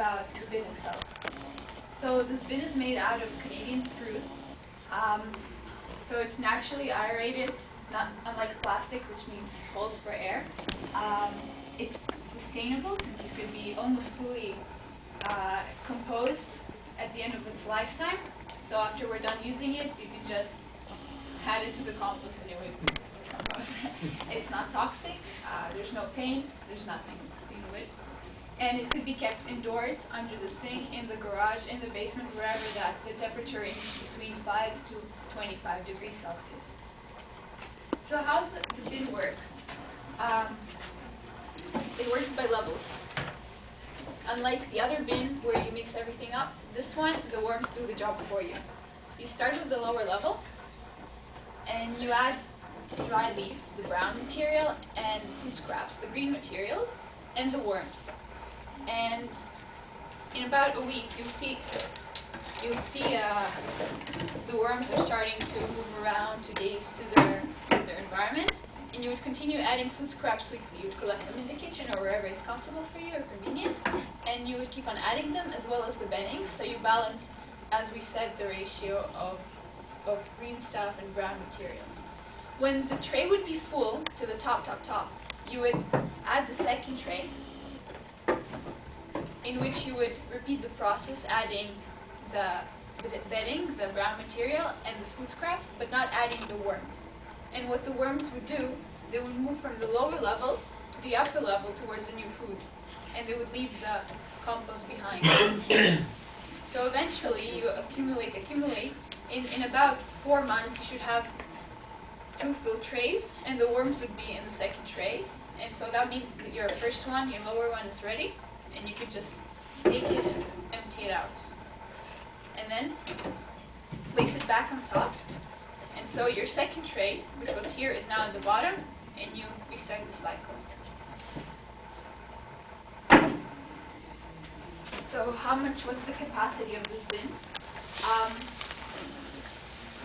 about the bin itself. So this bin is made out of Canadian spruce. So it's naturally aerated, not unlike plastic, which needs holes for air. It's sustainable since it could be almost fully composed at the end of its lifetime. So after we're done using it, you can just add it to the compost and it would compost. It's not toxic, there's no paint, there's nothing, it's clean wood. And it could be kept indoors, under the sink, in the garage, in the basement, wherever that the temperature ranges between 5 to 25 degrees Celsius. So how the bin works? It works by levels. Unlike the other bin where you mix everything up, this one, the worms do the job for you. You start with the lower level, and you add dry leaves, the brown material, and food scraps, the green materials, and the worms. And in about a week, you'll see the worms are starting to move around to get used to their environment. And you would continue adding food scraps weekly. You would collect them in the kitchen or wherever it's comfortable for you or convenient. And you would keep on adding them as well as the bedding. So you balance, as we said, the ratio of green stuff and brown materials. When the tray would be full to the top, you would add the second tray, in which you would repeat the process, adding the bedding, the brown material, and the food scraps, but not adding the worms. And what the worms would do, they would move from the lower level to the upper level towards the new food. And they would leave the compost behind. So eventually you accumulate. In about 4 months you should have 2 full trays, and the worms would be in the second tray. And so that means that your first one, your lower one, is ready, and you could just take it and empty it out. And then place it back on top. And so your second tray, which was here, is now at the bottom, and you restart the cycle. So what's the capacity of this bin?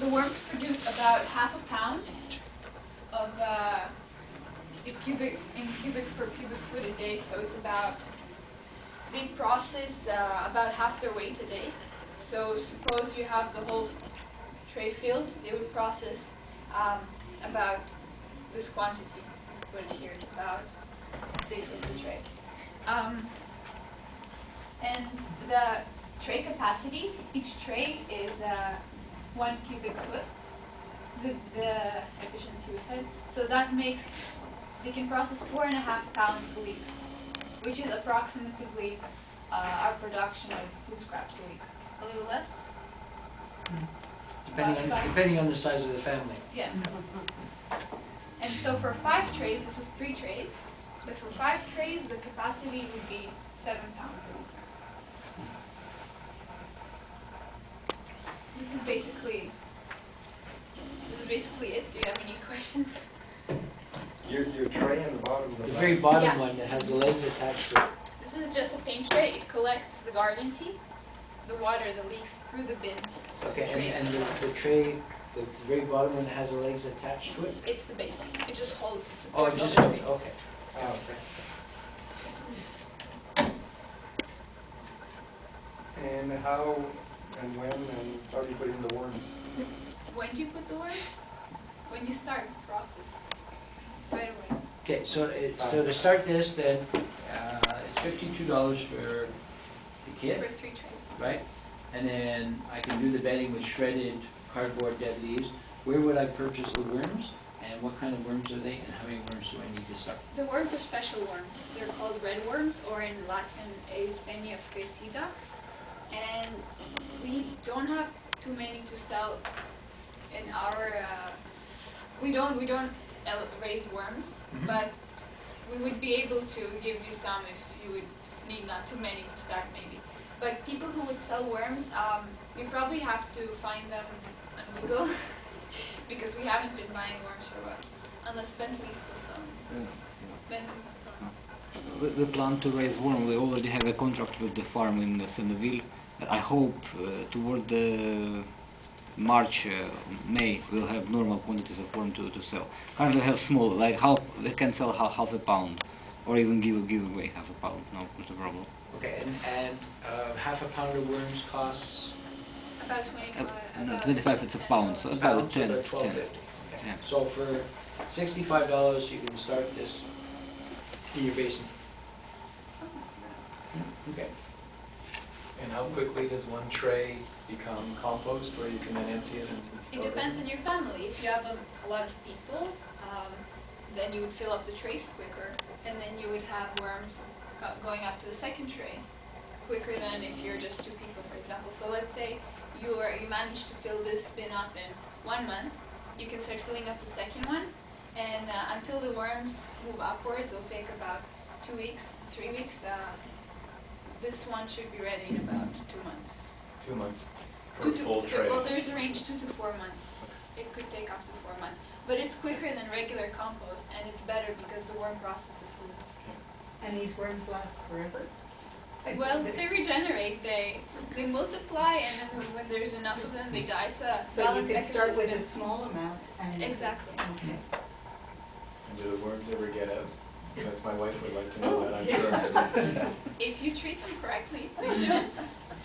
The worms produce about half a pound of in cubic for cubic foot a day, so it's about, they process about half their weight a day. So suppose you have the whole tray filled, they would process about this quantity. Put it here, it's about 6 of the tray. And the tray capacity, each tray is 1 cubic foot, the efficiency we said. So that makes, they can process 4.5 pounds a week, which is approximately our production of food scraps a week. A little less? Depending on the size of the family. Yes. And so for 5 trays, this is 3 trays, but for 5 trays, the capacity would be 7 pounds a week. This is basically it. Do you have any questions? Your tray on the bottom of The very bottom one that has the legs attached to it. This is just a paint tray. It collects the garden tea, the water that leaks through the bins. Okay, and the tray, the very bottom one that has the legs attached to it? It's the base. It just holds, it Oh, supports it all just the holds, trays. okay. Oh, okay. And how and when and how do you put in the worms? When do you put the worms? When you start the process. Right away. Okay, so to start this, then it's $52 for the kit, For 3 trays. right? And then I can do the bedding with shredded cardboard dead leaves. Where would I purchase the worms? And what kind of worms are they? And how many worms do I need to start? The worms are special worms. They're called red worms, or in Latin, Eisenia foetida. And we don't have too many to sell in our. We don't raise worms, but we would be able to give you some if you would need not too many to start, maybe. But people who would sell worms, we probably have to find them on Google because we haven't been buying worms for a while, unless Bentley's still selling. Bentley's not selling. We plan to raise worm. We already have a contract with the farm in Senneville. I hope toward the March, May, we'll have normal quantities of worm to sell. Currently we have small, like we can sell half a pound. or even give away half a pound. No, not a problem. Okay, and half a pound of worms costs About 25. No, About 25 it's a 10 pound, so dollars. about pound, so 10. about 10. $12.50. Okay. Yeah. So for $65, you can start this in your basin. Okay. And how quickly does one tray become compost where you can then empty it and It store it? depends on your family. If you have a lot of people, then you would fill up the trays quicker, and then you would have worms going up to the second tray quicker than if you're just 2 people, for example. So let's say you managed to fill this bin up in 1 month, you can start filling up the second one, and until the worms move upwards, it'll take about 2 weeks, 3 weeks. This one should be ready in about 2 months. 2 months for a full tray. Well, there's a range 2 to 4 months. It could take up to 4 months. But it's quicker than regular compost, and it's better because the worm processes the food. And these worms last forever? Well, if they regenerate, they multiply, and then when there's enough of them, they die. It's a So you balanced can start with ecosystem. a small amount and... Exactly. Okay. And do the worms ever get out? That's my wife would like to know that, I'm sure. If you treat them correctly, they shouldn't.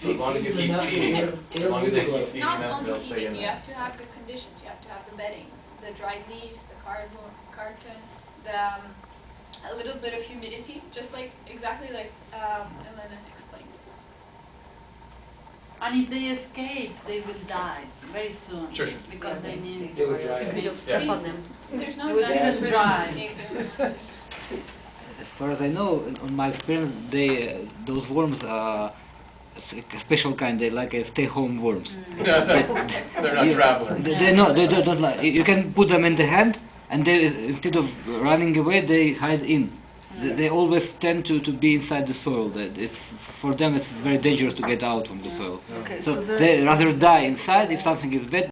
So as long as you keep feeding them, as long as they keep feeding Not them, only they'll stay feeding, in you there. have to have good conditions. You have to have the bedding, the dried leaves, the cardboard, carton, a little bit of humidity, just like exactly like Elena explained. And if they escape, they will die very soon. Sure, sure. Because they need... They would dry You'll out. step Yeah. on them. There's no It was advantage for them dry. to escape. They don't want to. As far as I know, on my experience, those worms are a special kind. They like stay-home worms. They're not travelers. They don't like. You can put them in the hand, and they instead of running away, they hide in. They always tend to be inside the soil. For them, it's very dangerous to get out from the soil. Okay, So so they rather die inside if something is bad.